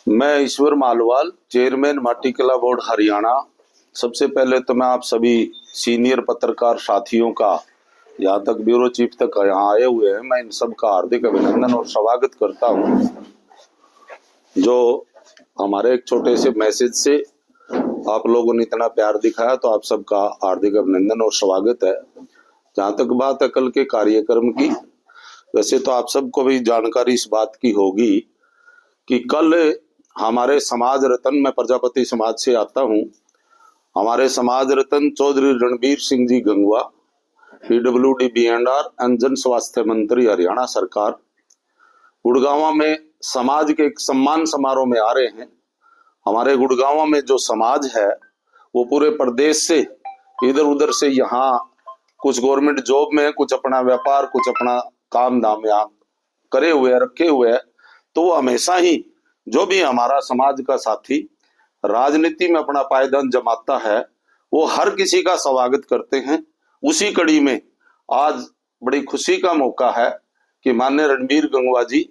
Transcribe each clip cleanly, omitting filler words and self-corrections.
मैं ईश्वर मालवाल, चेयरमैन माटी कला बोर्ड हरियाणा। सबसे पहले तो मैं आप सभी सीनियर पत्रकार साथियों का, यहाँ तक ब्यूरो चीफ तक यहाँ आए हुए हैं, मैं इन सब का हार्दिक अभिनंदन और स्वागत करता हूँ। जो हमारे एक छोटे से मैसेज से आप लोगों ने इतना प्यार दिखाया, तो आप सबका हार्दिक अभिनंदन और स्वागत है। जहाँ तक बात है कल के कार्यक्रम की, वैसे तो आप सबको भी जानकारी इस बात की होगी कि कल हमारे समाज रत्न, मैं प्रजापति समाज से आता हूं, हमारे समाज रत्न Chaudhary Ranbir Singh ji Gangwa, PWD B&R and जन स्वास्थ्य मंत्री हरियाणा सरकार, गुड़गांव में समाज के एक सम्मान समारोह में आ रहे हैं। हमारे गुड़गांव में जो समाज है वो पूरे प्रदेश से इधर उधर से यहाँ कुछ गवर्नमेंट जॉब में, कुछ अपना व्यापार, कुछ अपना काम धाम यहाँ करे हुए रखे हुए है। तो वो हमेशा ही जो भी हमारा समाज का साथी राजनीति में अपना पायदान जमाता है, वो हर किसी का स्वागत करते हैं। उसी कड़ी में आज बड़ी खुशी का मौका है कि माननीय रणबीर गंगवा जी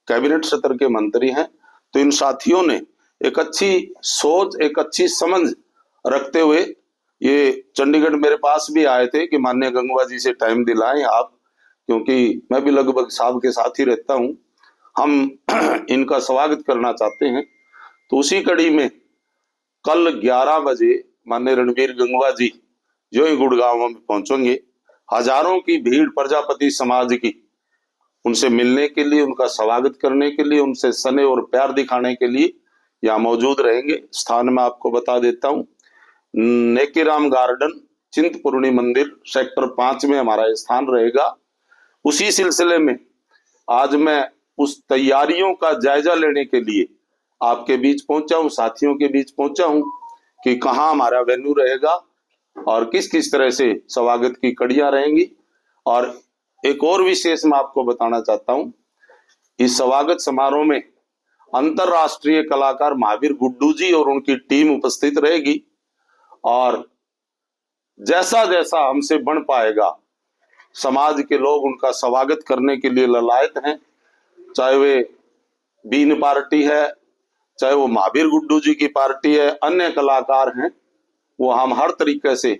कैबिनेट सत्र के मंत्री हैं। तो इन साथियों ने एक अच्छी सोच, एक अच्छी समझ रखते हुए ये चंडीगढ़ मेरे पास भी आए थे कि माननीय गंगवा जी से टाइम दिलाएं आप, क्योंकि मैं भी लगभग साहब के साथ ही रहता हूं, हम इनका स्वागत करना चाहते हैं। तो उसी कड़ी में कल 11 बजे माननीय रणबीर गंगवा जी जो ही गुड़गांव में पहुंचेंगे, हजारों की भीड़ प्रजापति समाज की उनसे मिलने के लिए, उनका स्वागत करने के लिए, उनसे स्नेह और प्यार दिखाने के लिए यहाँ मौजूद रहेंगे। स्थान में आपको बता देता हूँ, नेकीराम गार्डन, चिंतपूर्णी मंदिर, सेक्टर 5 में हमारा स्थान रहेगा। उसी सिलसिले में आज मैं उस तैयारियों का जायजा लेने के लिए आपके बीच पहुंचा हूं, साथियों के बीच पहुंचा हूं कि कहां हमारा वेन्यू रहेगा और किस किस तरह से स्वागत की कड़ियां रहेंगी। और एक और विशेष मैं आपको बताना चाहता हूं, इस स्वागत समारोह में अंतरराष्ट्रीय कलाकार महावीर गुड्डू जी और उनकी टीम उपस्थित रहेगी। और जैसा जैसा हमसे बन पाएगा, समाज के लोग उनका स्वागत करने के लिए ललायत हैं। चाहे वे बीन पार्टी है, चाहे वो महावीर गुड्डू जी की पार्टी है, अन्य कलाकार हैं, वो हम हर तरीके से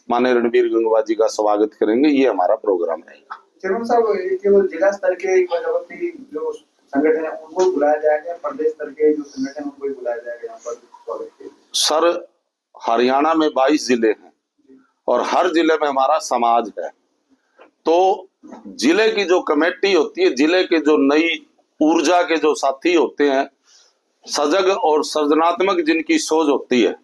माननीय रणबीर गंगवा जी का स्वागत करेंगे। ये हमारा प्रोग्राम रहेगा। चरण साहब, केवल जिला स्तर के प्रजापति जो संगठन है उनको बुलाया जाएगा, प्रदेश स्तर के जो संगठन है उनको बुलाया जाएगा यहाँ पर स्वागत के लिए? सर, हरियाणा में 22 जिले हैं और हर जिले में हमारा समाज है। तो जिले की जो कमेटी होती है, जिले के जो नई ऊर्जा के जो साथी होते हैं, सजग और सृजनात्मक जिनकी सोच होती है,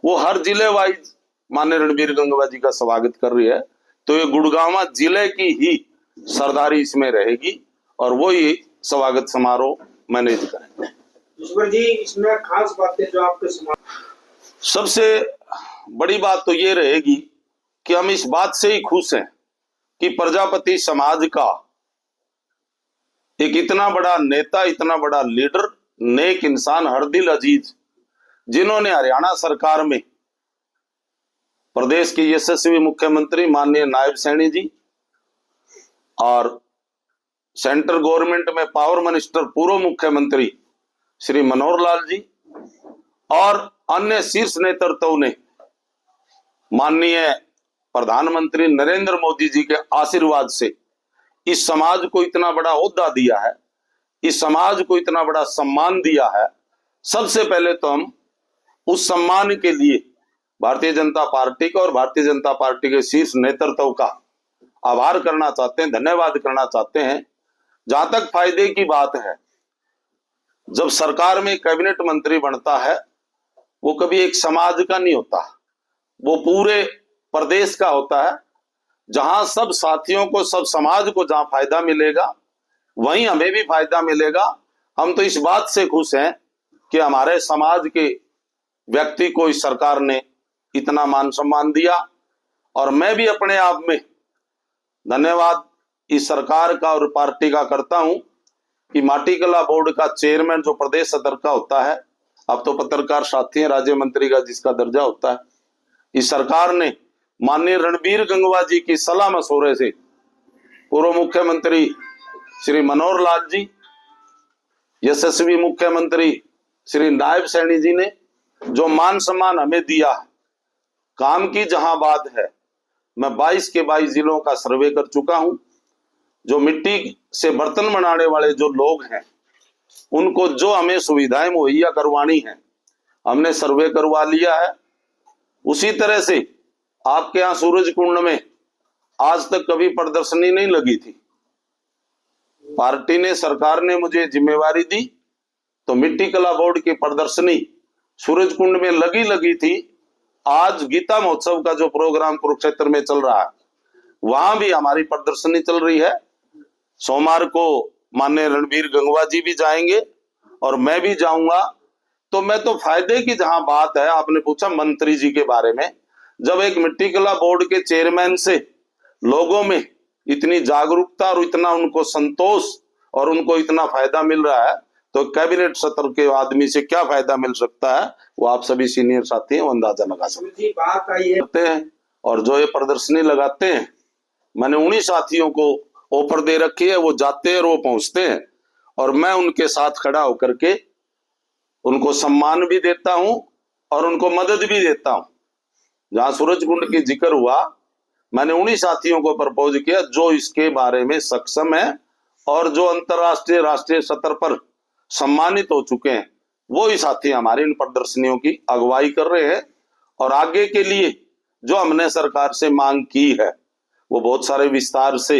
वो हर जिले वाइज माननीय रणबीर गंगवा जी का स्वागत कर रही है। तो ये गुड़गांव जिले की ही सरदारी इसमें रहेगी और वो ही स्वागत समारोह मैनेज करेंगे। ईश्वर जी, इसमें खास बातें जो आपके सबसे बड़ी बात तो ये रहेगी कि हम इस बात से ही खुश हैं कि प्रजापति समाज का एक इतना बड़ा नेता, इतना बड़ा लीडर, नेक इंसान, हरदिल अजीज, जिन्होंने हरियाणा सरकार में प्रदेश के यशस्वी मुख्यमंत्री माननीय नायब सैनी जी और सेंट्रल गवर्नमेंट में पावर मिनिस्टर पूर्व मुख्यमंत्री श्री मनोहर लाल जी और अन्य शीर्ष नेतृत्व ने माननीय प्रधानमंत्री नरेंद्र मोदी जी के आशीर्वाद से इस समाज को इतना बड़ा ओहदा दिया है, इस समाज को इतना बड़ा सम्मान दिया है। सबसे पहले तो हम उस सम्मान के लिए भारतीय जनता पार्टी का और भारतीय जनता पार्टी के शीर्ष नेतृत्व का आभार करना चाहते हैं, धन्यवाद करना चाहते हैं। जहां तक फायदे की बात है, जब सरकार में कैबिनेट मंत्री बनता है, वो कभी एक समाज का नहीं होता, वो पूरे प्रदेश का होता है। जहां सब साथियों को, सब समाज को जहां फायदा मिलेगा, वहीं हमें भी फायदा मिलेगा। हम तो इस बात से खुश हैं कि हमारे समाज के व्यक्ति को इस सरकार ने इतना मान सम्मान दिया। और मैं भी अपने आप में धन्यवाद इस सरकार का और पार्टी का करता हूं कि माटी कला बोर्ड का चेयरमैन जो प्रदेश सदर का होता है, अब तो पत्रकार साथी हैं, राज्य मंत्री का जिसका दर्जा होता है, इस सरकार ने माननीय रणबीर गंगवा जी की सलाह मशवरे से पूर्व मुख्यमंत्री श्री मनोहर लाल जी, यशस्वी मुख्यमंत्री श्री नायब सैनी जी ने जो मान सम्मान हमें दिया है, काम की जहां बात है, मैं 22 के 22 जिलों का सर्वे कर चुका हूं। जो मिट्टी से बर्तन बनाने वाले जो लोग हैं, उनको जो हमें सुविधाएं मुहैया करवानी है, हमने सर्वे करवा लिया है। उसी तरह से आपके यहाँ सूरज कुंड में आज तक कभी प्रदर्शनी नहीं लगी थी। पार्टी ने, सरकार ने मुझे जिम्मेवारी दी तो मिट्टी कला बोर्ड की प्रदर्शनी सूरज कुंड में लगी थी। आज गीता महोत्सव का जो प्रोग्राम कुरुक्षेत्र में चल रहा है, वहां भी हमारी प्रदर्शनी चल रही है। सोमवार को माननीय रणबीर गंगवा जी भी जाएंगे और मैं भी जाऊंगा। तो मैं तो फायदे की जहां बात है, आपने पूछा मंत्री जी के बारे में, जब एक मिट्टी कला बोर्ड के चेयरमैन से लोगों में इतनी जागरूकता और इतना उनको संतोष और उनको इतना फायदा मिल रहा है, तो कैबिनेट सत्र के आदमी से क्या फायदा मिल सकता है, वो आप सभी सीनियर साथी हैं, वो अंदाजा लगा सकते हैं। और जो ये प्रदर्शनी लगाते हैं, मैंने उन्हीं साथियों को ऑफर दे रखी है, वो जाते हैं और वो पहुंचते हैं, और मैं उनके साथ खड़ा होकर के उनको सम्मान भी देता हूं और उनको मदद भी देता हूं। जहां सूरज कुंड की जिक्र हुआ, मैंने उन्हीं साथियों को प्रपोज किया जो इसके बारे में सक्षम है और जो अंतरराष्ट्रीय राष्ट्रीय स्तर पर सम्मानित हो चुके हैं, वो ही साथी हमारी इन प्रदर्शनियों की अगुवाई कर रहे हैं। और आगे के लिए जो हमने सरकार से मांग की है, वो बहुत सारे विस्तार से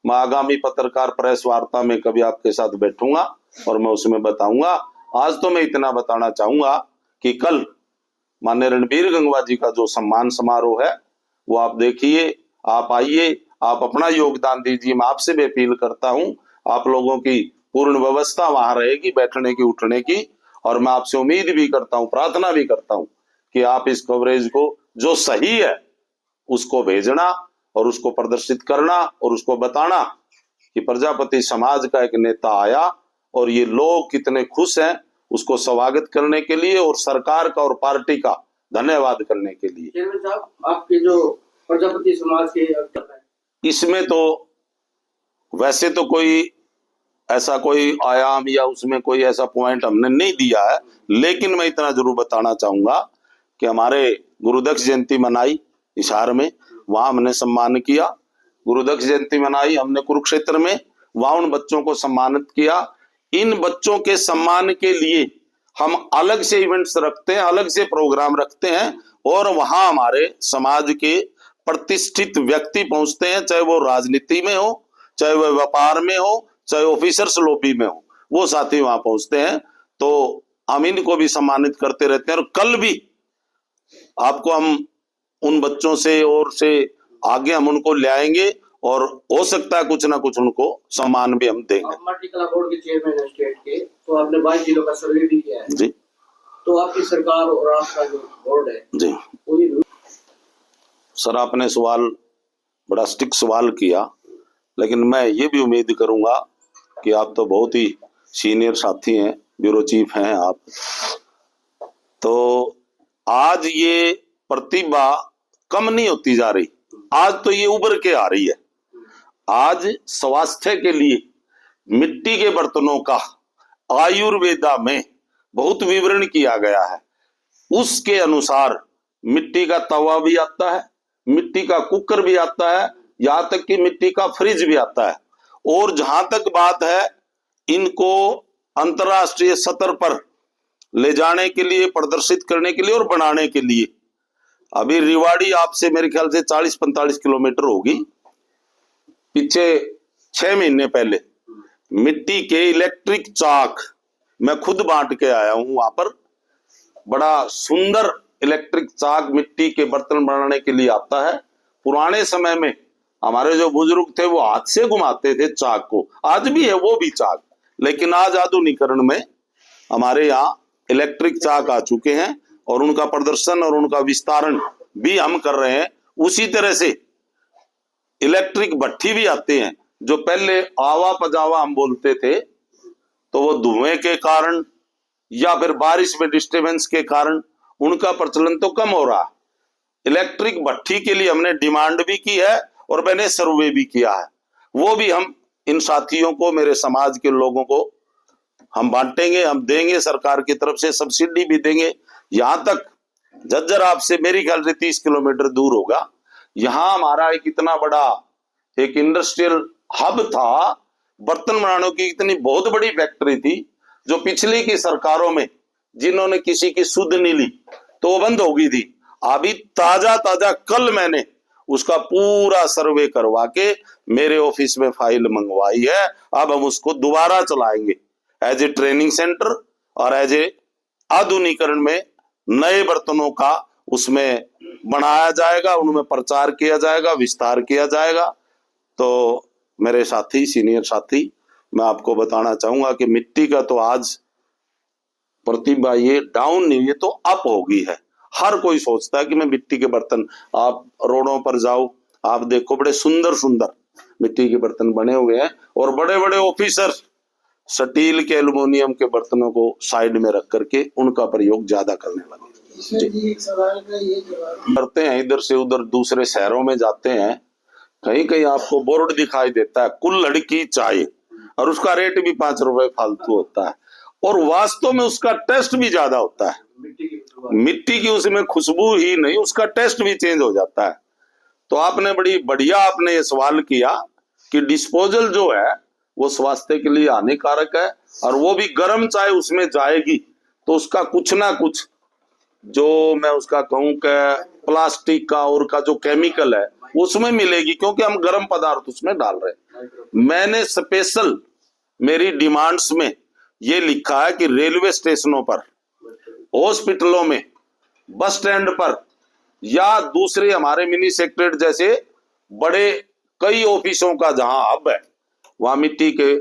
मैं आगामी पत्रकार प्रेस वार्ता में कभी आपके साथ बैठूंगा और मैं उसमें बताऊंगा। आज तो मैं इतना बताना चाहूंगा कि कल माननीय रणबीर गंगवा जी का जो सम्मान समारोह है, वो आप देखिए, आप आइए, आप अपना योगदान दीजिए। मैं आपसे भी अपील करता हूं, आप लोगों की पूर्ण व्यवस्था वहां रहेगी बैठने की उठने की, और मैं आपसे उम्मीद भी करता हूं, प्रार्थना भी करता हूं कि आप इस कवरेज को जो सही है उसको भेजना और उसको प्रदर्शित करना और उसको बताना कि प्रजापति समाज का एक नेता आया और ये लोग कितने खुश हैं, उसको स्वागत करने के लिए और सरकार का और पार्टी का धन्यवाद करने के लिए। चेयरमैन साहब, आपके जो प्रजापति समाज के इसमें तो वैसे तो कोई ऐसा कोई आयाम या उसमें कोई ऐसा पॉइंट हमने नहीं दिया है, लेकिन मैं इतना जरूर बताना चाहूंगा कि हमारे गुरुदक्ष जयंती मनाई हिसार में, वहां हमने सम्मान किया। गुरुदक्ष जयंती मनाई हमने कुरुक्षेत्र में, वहां उन बच्चों को सम्मानित किया। इन बच्चों के सम्मान के लिए हम अलग से इवेंट्स रखते हैं, अलग से प्रोग्राम रखते हैं, और वहां हमारे समाज के प्रतिष्ठित व्यक्ति पहुंचते हैं, चाहे वो राजनीति में हो, चाहे वो व्यापार में हो, चाहे ऑफिसर्स लॉबी में हो, वो साथी वहां पहुंचते हैं। तो हम इनको भी सम्मानित करते रहते हैं और कल भी आपको हम उन बच्चों से और से आगे हम उनको ले आएंगे और हो सकता है कुछ ना कुछ उनको सम्मान भी हम देंगे। मिट्टी कला बोर्ड के चेयरमैन है स्टेट के, तो आपने 22 जिलों का सर्वे भी किया है जी। तो आपकी सरकार और आपका जो बोर्ड है जी सर, आपने सवाल बड़ा स्टिक सवाल किया, लेकिन मैं ये भी उम्मीद करूंगा कि आप तो बहुत ही सीनियर साथी हैं, ब्यूरो चीफ हैं आप, तो आज ये प्रतिभा कम नहीं होती जा रही, आज तो ये उभर के आ रही है। आज स्वास्थ्य के लिए मिट्टी के बर्तनों का आयुर्वेदा में बहुत विवरण किया गया है। उसके अनुसार मिट्टी का तवा भी आता है, मिट्टी का कुकर भी आता है, यहाँ तक कि मिट्टी का फ्रिज भी आता है। और जहां तक बात है इनको अंतरराष्ट्रीय स्तर पर ले जाने के लिए, प्रदर्शित करने के लिए और बनाने के लिए, अभी रिवाड़ी आपसे मेरे ख्याल से 40-45 किलोमीटर होगी। पीछे 6 महीने पहले मिट्टी के इलेक्ट्रिक चाक मैं खुद बांट के आया हूं वहां पर। बड़ा सुंदर इलेक्ट्रिक चाक मिट्टी के बर्तन बनाने के लिए आता है। पुराने समय में हमारे जो बुजुर्ग थे वो हाथ से घुमाते थे चाक को, आज भी है वो भी चाक, लेकिन आज आधुनिकीकरण में हमारे यहाँ इलेक्ट्रिक चाक आ चुके हैं और उनका प्रदर्शन और उनका विस्तारण भी हम कर रहे हैं। उसी तरह से इलेक्ट्रिक भट्ठी भी आते हैं, जो पहले आवा पजावा हम बोलते थे, तो वो धुएं के कारण या फिर बारिश में डिस्टर्बेंस के कारण उनका प्रचलन तो कम हो रहा है। इलेक्ट्रिक भट्ठी के लिए हमने डिमांड भी की है और मैंने सर्वे भी किया है, वो भी हम इन साथियों को, मेरे समाज के लोगों को हम बांटेंगे, हम देंगे, सरकार की तरफ से सब्सिडी भी देंगे। यहाँ तक झज्जर आपसे मेरी ख्याल से 30 किलोमीटर दूर होगा, यहाँ हमारा एक इतना बड़ा एक इंडस्ट्रियल हब था, बर्तन बनाने की इतनी बहुत बड़ी फैक्ट्री थी, जो पिछली की सरकारों में जिन्होंने किसी की सुध नहीं ली तो वो बंद हो गई थी। अभी ताजा ताजा कल मैंने उसका पूरा सर्वे करवा के मेरे ऑफिस में फाइल मंगवाई है। अब हम उसको दोबारा चलाएंगे एज ए ट्रेनिंग सेंटर और एज ए आधुनिकरण में नए बर्तनों का उसमें बनाया जाएगा, उनमें प्रचार किया जाएगा, विस्तार किया जाएगा। तो मेरे साथी, सीनियर साथी, मैं आपको बताना चाहूंगा कि मिट्टी का तो आज प्रतिभा ये डाउन नहीं, ये तो अप हो गई है। हर कोई सोचता है कि मैं मिट्टी के बर्तन, आप रोडों पर जाओ, आप देखो बड़े सुंदर सुंदर मिट्टी के बर्तन बने हुए हैं, और बड़े बड़े ऑफिसर स्टील के, एल्युमिनियम के बर्तनों को साइड में रख करके उनका प्रयोग ज्यादा करने लगे। करते हैं इधर से उधर, दूसरे शहरों में जाते हैं, कहीं कहीं आपको बोर्ड दिखाई देता है कुल्हड़ की चाय, और उसका रेट भी 5 रुपए फालतू होता है, और वास्तव में उसका टेस्ट भी ज्यादा होता है। मिट्टी की उसमें खुशबू ही नहीं, उसका टेस्ट भी चेंज हो जाता है। तो आपने बड़ी बढ़िया आपने ये सवाल किया कि डिस्पोजल जो है वो स्वास्थ्य के लिए हानिकारक है, और वो भी गर्म चाय उसमें जाएगी तो उसका कुछ ना कुछ, जो मैं उसका कहूं कि प्लास्टिक का और का जो केमिकल है उसमें मिलेगी, क्योंकि हम गर्म पदार्थ उसमें डाल रहे हैं। मैंने स्पेशल मेरी डिमांड्स में ये लिखा है कि रेलवे स्टेशनों पर, हॉस्पिटलों में, बस स्टैंड पर, या दूसरे हमारे मिनी सेक्रेटरीट जैसे बड़े कई ऑफिसों का जहां हब है, वहां मिट्टी के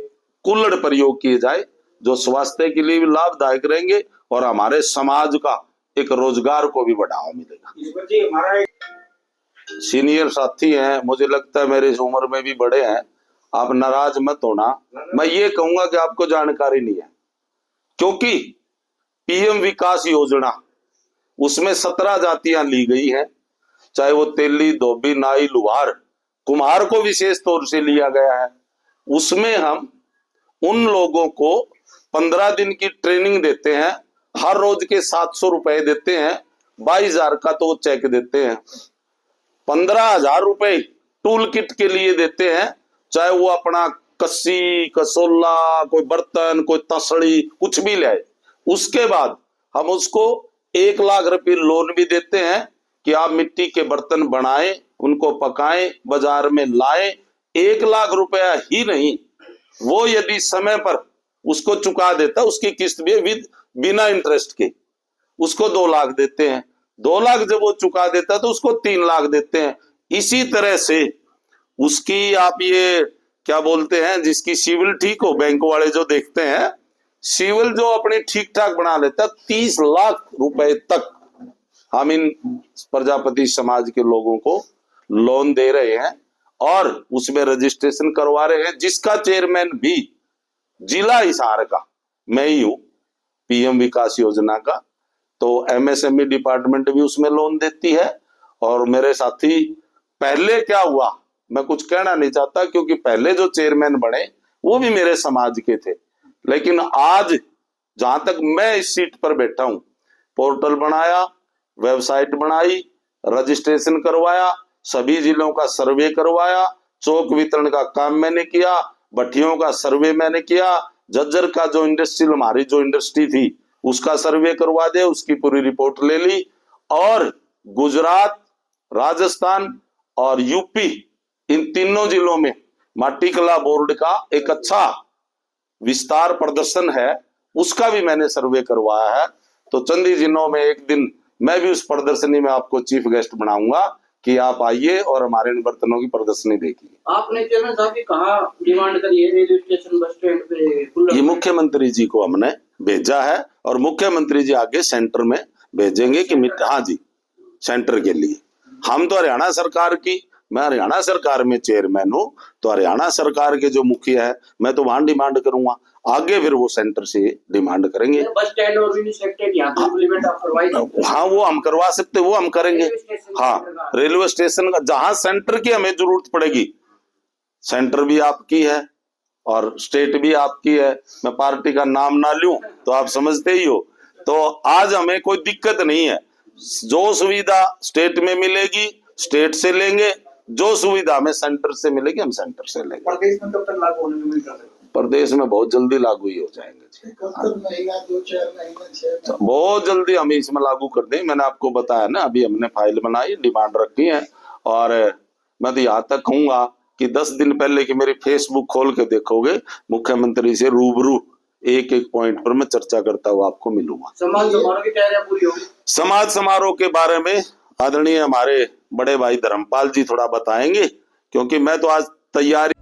कुल्हड़ प्रयोग किए जाए, जो स्वास्थ्य के लिए भी लाभदायक रहेंगे और हमारे समाज का एक रोजगार को भी बढ़ावा मिलेगा। सीनियर साथी हैं, मुझे लगता है मेरे इस उम्र में भी बड़े हैं, आप नाराज मत होना। मैं ये कहूंगा कि आपको जानकारी नहीं है, क्योंकि पीएम विकास योजना उसमें 17 जातियां ली गई हैं, चाहे वो तेली, धोबी, नाई, लुहार, कुम्हार को विशेष तौर से लिया गया है। उसमें हम उन लोगों को 15 दिन की ट्रेनिंग देते हैं, हर रोज के 700 रुपए देते हैं, 22,000 का तो चेक देते हैं, 15,000 रुपए टूल किट के लिए देते हैं, चाहे वो अपना कस्सी, कसोला, कोई बर्तन, कोई तसड़ी, कुछ भी ले। उसके बाद हम उसको 1 लाख रुपए लोन भी देते हैं कि आप मिट्टी के बर्तन बनाएं, उनको पकाएं, बाजार में लाएं। 1 लाख रुपया ही नहीं, वो यदि समय पर उसको चुका देता, उसकी किस्त भी विद बिना इंटरेस्ट के, उसको 2 लाख देते हैं। 2 लाख जब वो चुका देता तो उसको 3 लाख देते हैं। इसी तरह से उसकी आप ये क्या बोलते हैं, जिसकी सिविल ठीक हो, बैंक वाले जो देखते हैं, सिविल जो अपनी ठीक ठाक बना लेता, 30 लाख रुपए तक हम इन प्रजापति समाज के लोगों को लोन दे रहे हैं और उसमें रजिस्ट्रेशन करवा रहे हैं, जिसका चेयरमैन भी जिला हिसार का मैं ही हूं, पीएम विकास योजना का। तो एमएसएमई डिपार्टमेंट भी उसमें लोन देती है। और मेरे साथी, पहले क्या हुआ मैं कुछ कहना नहीं चाहता, क्योंकि पहले जो चेयरमैन बने वो भी मेरे समाज के थे, लेकिन आज जहां तक मैं इस सीट पर बैठा हूं, पोर्टल बनाया, वेबसाइट बनाई, रजिस्ट्रेशन करवाया, सभी जिलों का सर्वे करवाया, चौक वितरण का काम मैंने किया, भट्टियों का सर्वे मैंने किया, झज्जर का जो इंडस्ट्रियल, हमारी जो इंडस्ट्री थी उसका सर्वे करवा दे, उसकी पूरी रिपोर्ट ले ली, और गुजरात, राजस्थान और यूपी, इन तीनों जिलों में माटी कला बोर्ड का एक अच्छा विस्तार प्रदर्शन है, उसका भी मैंने सर्वे करवाया है। तो चंद ही दिनों में एक दिन मैं भी उस प्रदर्शनी में आपको चीफ गेस्ट बनाऊंगा कि आप आइए और हमारे इन बर्तनों की प्रदर्शनी देखिए। आपने चेयरमैन साहब की कहाँ डिमांड करी है, रेलवे स्टेशन, बस स्टैंड पे? ये मुख्यमंत्री जी को हमने भेजा है, और मुख्यमंत्री जी आगे सेंटर में भेजेंगे कि हाँ जी, सेंटर के लिए। हम तो हरियाणा सरकार की, मैं हरियाणा सरकार में चेयरमैन हूँ, तो हरियाणा सरकार के जो मुखिया है मैं तो वहां डिमांड करूंगा, आगे फिर वो सेंटर से डिमांड करेंगे। बस स्टैंड और सेक्रेटरी यहाँ पे इम्प्लीमेंट आप करवाई? हाँ, वो हम करवा सकते, वो हम करेंगे। हाँ, रेलवे स्टेशन का जहां सेंटर की हमें जरूरत पड़ेगी, सेंटर भी आपकी है, और स्टेट भी आपकी है, मैं पार्टी का नाम ना लूं तो आप समझते ही हो। तो आज हमें कोई दिक्कत नहीं है, जो सुविधा स्टेट में मिलेगी स्टेट से लेंगे, जो सुविधा हमें सेंटर से मिलेगी हम सेंटर से लेंगे। प्रदेश में कब तक लागू होने में उम्मीद कर सकते हैं? प्रदेश में बहुत जल्दी लागू ही हो जाएंगे जी। कब तक महीना, 2-4 महीना, 6 महीना? बहुत जल्दी हम इसमें लागू कर दें। मैंने आपको बताया ना, अभी हमने फाइल बनाई, डिमांड रखी है, और मैं तो यहाँ तक कहूंगा कि 10 दिन पहले की मेरी फेसबुक खोल के देखोगे, मुख्यमंत्री से रूबरू एक एक पॉइंट पर मैं चर्चा करता हुआ आपको मिलूंगा। समाज समारोह की तैयारियां पूरी होगी। समाज समारोह के बारे में आदरणीय हमारे बड़े भाई धर्मपाल जी थोड़ा बताएंगे, क्योंकि मैं तो आज तैयारी